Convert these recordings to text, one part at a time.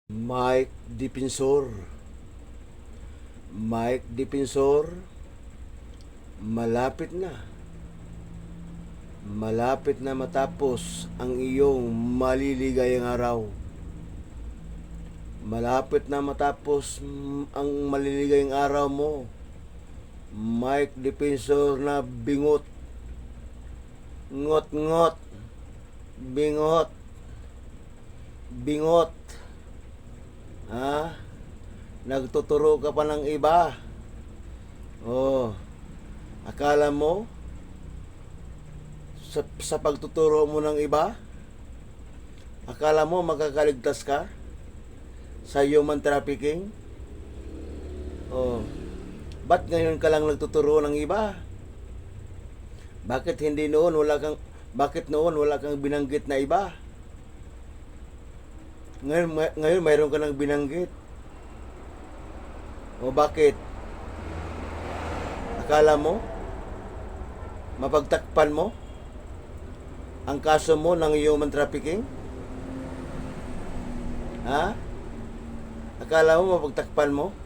Mike Dipensor. Mike Dipensor, malapit na. Malapit na matapos ang iyong maliligayang araw. Malapit na matapos ang maliligayang araw mo. Mike Dipensor na bingot. Ngot-ngot. Bingot. Bingot. Nagtuturo ka pa ng iba. Akala mo sa pagtuturo mo ng iba, akala mo makakaligtas ka sa human trafficking? Ba't ngayon ka lang nagtuturo ng iba? Bakit noon wala kang binanggit na iba? Ngayon mayroon ka nang binanggit. Bakit? Akala mo mapagtakpan mo ang kaso mo ng human trafficking? Akala mo mapagtakpan mo?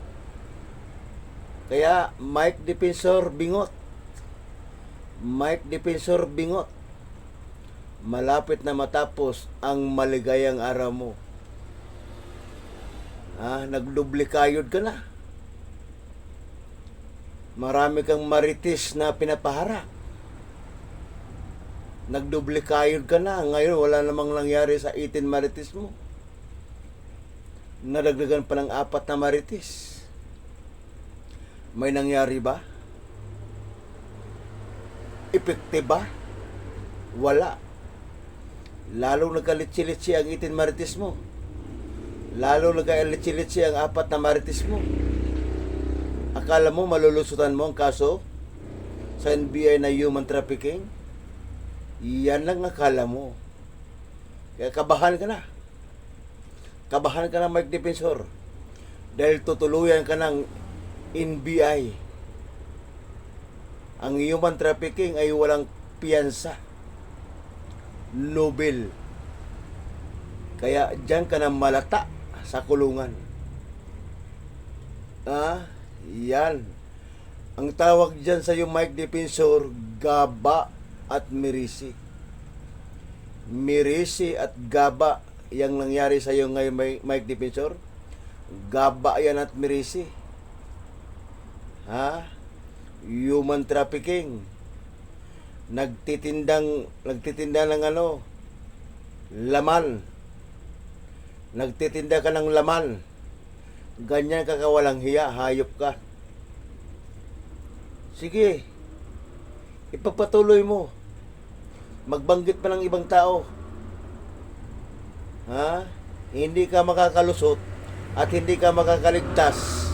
Kaya Mike Dipensor bingot. Mike Dipensor bingot. Malapit na matapos ang maligayang araw mo. Nagdublikayod ka na. Marami kang marites na pinapaharap. Nagdublikayod ka na. Ngayon wala namang nangyari sa 18 marites mo. Nadagdagan pa ng 4 na marites. May nangyari ba? Epektive ba? Wala. Lalong nagkalitsi-litsi ang 18 marites mo. Lalong nagkalitsi-litsi ang 4 na marites mo. Akala mo malulusutan mo ang kaso sa NBI na human trafficking? Yan lang akala mo. Kaya kabahan ka na. Kabahan ka na, Mike Dipensor. Dahil tutuluyan ka ng NBI. Ang human trafficking ay walang piyansa. Nobel. Kaya dyan ka na malata sa kulungan. Yan. Ang tawag dyan sa iyo, Mike Dipensor, gaba at mirisi. Mirisi at gaba yang nangyari sa iyo ngayon, Mike Dipensor. Gaba yan at mirisi. Human trafficking. Nagtitinda ng laman. Nagtitinda ka ng laman. Ganyan ka kawalang hiya, hayop ka. Sige, ipagpatuloy mo. Magbanggit pa ng ibang tao. Hindi ka makakalusot at hindi ka makakaligtas.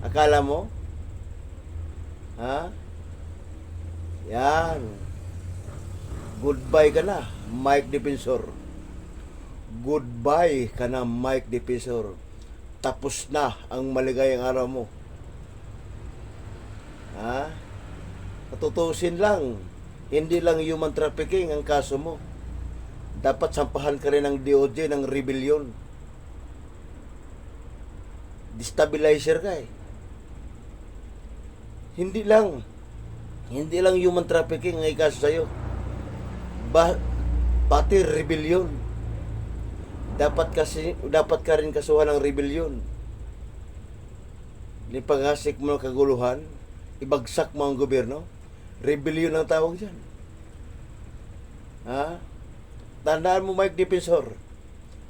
Akala mo? Yan. Goodbye ka na, Mike Dipensor. Goodbye ka na, Mike Dipensor. Tapos na ang maligayang araw mo. Natutusin lang. Hindi lang human trafficking ang kaso mo. Dapat sampahan ka rin ng DOJ ng rebellion. Destabilizer ka eh. Hindi lang human trafficking ang ikaso sa'yo. Pati rebellion. Dapat ka rin kasuhan ng rebellion. Panghasik mo ng kaguluhan, ibagsak mo ang gobyerno. Rebellion ang tawag dyan. Tandaan mo, Mike Dipensor,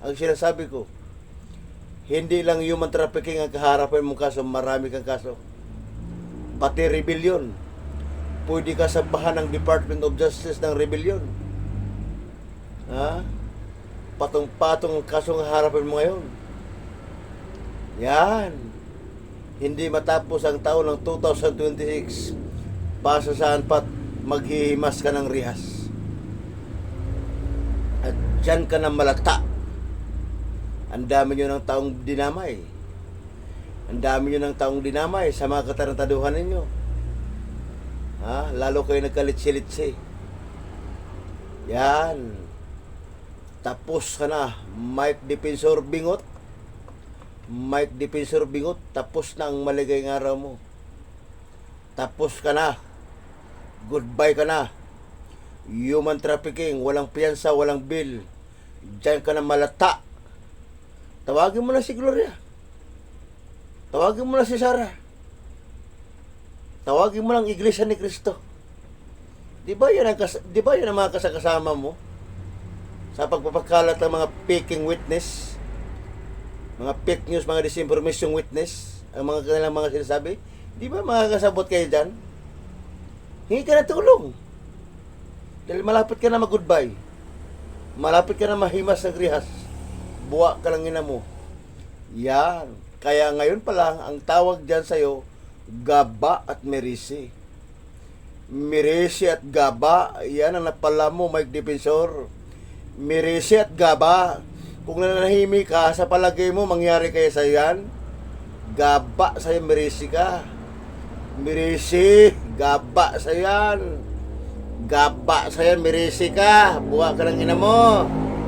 ang sinasabi ko, hindi lang human trafficking ang kaharapin mong kaso, marami kang kaso. Pati rebellion. Pwede ka sabahan ng Department of Justice ng rebellion. Patong-patong ang kasong harapin mo ngayon. Yan. Hindi matapos ang taon ng 2026. Basta saan pat maghihimas ka ng rihas. At dyan ka na malata. Ang dami nyo ng taong dinamay. Ang dami nyo ng taong dinamay sa mga katarantaduhan ninyo. Lalo kayo nagkalitsi-litsi. Yan. Tapos ka na, Mike Dipensor bingot. Mike Defensor Bingot, tapos na ang maligayang araw mo. Tapos ka na. Goodbye ka na. Human trafficking, walang piyansa, walang bill. Diyan ka na malata. Tawagin mo na si Gloria. Tawagin mo na si Sarah. Tawagin mo lang Iglesia ni Cristo. Di ba yan ang mga kasama mo sa pagpapakalat ng mga faking witness, mga fake news, mga disinformation witness, ang mga kanilang mga sinasabi? Di ba makakasabot kayo dyan? Hingi ka na tulong. Dahil malapit ka na mag-goodbye. Malapit ka na mahimas ng grihas. Buwa ka lang ina mo. Yan. Kaya ngayon pa lang, ang tawag dyan sa'yo, Gaba at Merisi. Merisi at Gaba, yan ang napala mo, Mike Defensor. Merisi at Gaba. Kung nanahimik ka, sa palagay mo, mangyari kaya sa'yo yan? Gaba sa'yo, Merisi ka. Merisi, Gaba sa'yo yan. Gaba sa'yo, Merisi ka. Buwa ka ng ina mo.